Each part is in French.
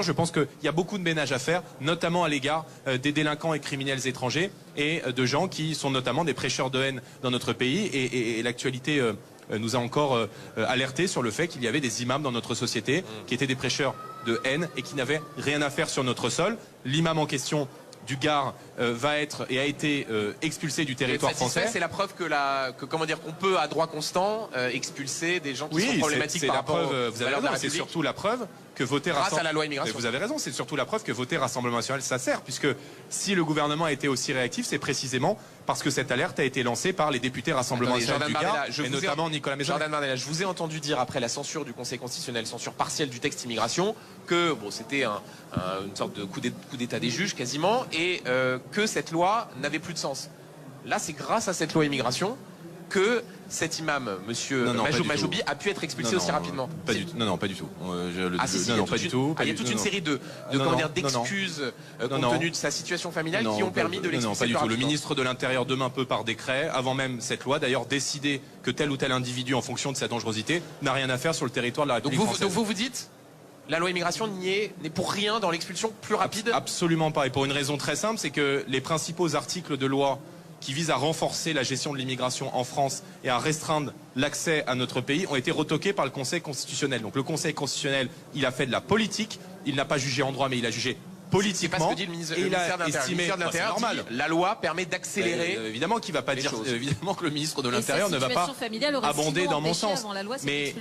Je pense qu'il y a beaucoup de ménage à faire, notamment à l'égard des délinquants et criminels étrangers et de gens qui sont notamment des prêcheurs de haine dans notre pays. Et l'actualité nous a encore alerté sur le fait qu'il y avait des imams dans notre société qui étaient des prêcheurs de haine et qui n'avaient rien à faire sur notre sol. L'imam en question du Gard va être et a été expulsé du territoire français. C'est la preuve qu'on peut à droit constant expulser des gens qui sont problématiques par rapport vous avez raison, c'est surtout la preuve que voter grâce à la loi immigration. Vous avez raison, c'est surtout la preuve que voter Rassemblement national ça sert, puisque si le gouvernement a été aussi réactif, c'est précisément parce que cette alerte a été lancée par les députés Rassemblement national du Gard et notamment Nicolas Mézard. Jordan Bardella, je vous ai entendu dire après la censure du Conseil constitutionnel, censure partielle du texte immigration, que bon, c'était une sorte de coup d'état des juges quasiment, et que cette loi n'avait plus de sens. Là, c'est grâce à cette loi immigration que cet imam, monsieur Majoubi, a pu être expulsé aussi rapidement. Pas du tout. Non, pas du tout. Pas du tout. Il y a toute une série d'excuses compte tenu de sa situation familiale qui ont permis de l'expulser. Non, pas du tout. Le ministre de l'Intérieur demain peut par décret, avant même cette loi, d'ailleurs décider que tel ou tel individu, en fonction de sa dangerosité, n'a rien à faire sur le territoire de la République française. Donc vous dites, la loi immigration n'est pour rien dans l'expulsion plus rapide? Absolument pas. Et pour une raison très simple, c'est que les principaux articles de loi qui visent à renforcer la gestion de l'immigration en France et à restreindre l'accès à notre pays ont été retoqués par le Conseil constitutionnel. Donc le Conseil constitutionnel, il a fait de la politique, il n'a pas jugé en droit, mais il a jugé politiquement. C'est pas ce que dit le ministère de l'Intérieur. La loi permet d'accélérer. Évidemment qu'il ne va pas dire. Évidemment que le ministre de l'Intérieur ne va pas abonder dans mon sens. Mais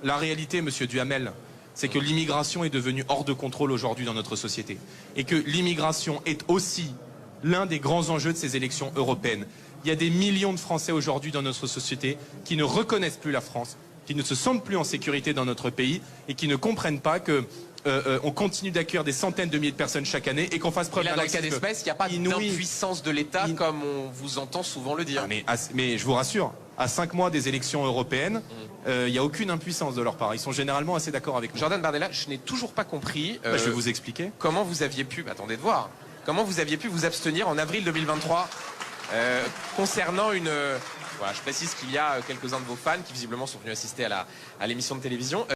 la réalité, monsieur Duhamel, c'est que l'immigration est devenue hors de contrôle aujourd'hui dans notre société. Et que l'immigration est aussi l'un des grands enjeux de ces élections européennes. Il y a des millions de Français aujourd'hui dans notre société qui ne reconnaissent plus la France, qui ne se sentent plus en sécurité dans notre pays et qui ne comprennent pas que on continue d'accueillir des centaines de milliers de personnes chaque année et qu'on fasse preuve d'un dans le cas d'espèce, il n'y a pas d'impuissance de l'État comme on vous entend souvent le dire. Mais je vous rassure, à 5 mois des élections européennes, il n'y a aucune impuissance de leur part. Ils sont généralement assez d'accord avec nous. Jordan Bardella, je n'ai toujours pas compris. Je vais vous expliquer. Comment vous aviez pu, attendez de voir, comment vous aviez pu vous abstenir en avril 2023 concernant une... Voilà, je précise qu'il y a quelques-uns de vos fans qui visiblement sont venus assister à l'émission de télévision.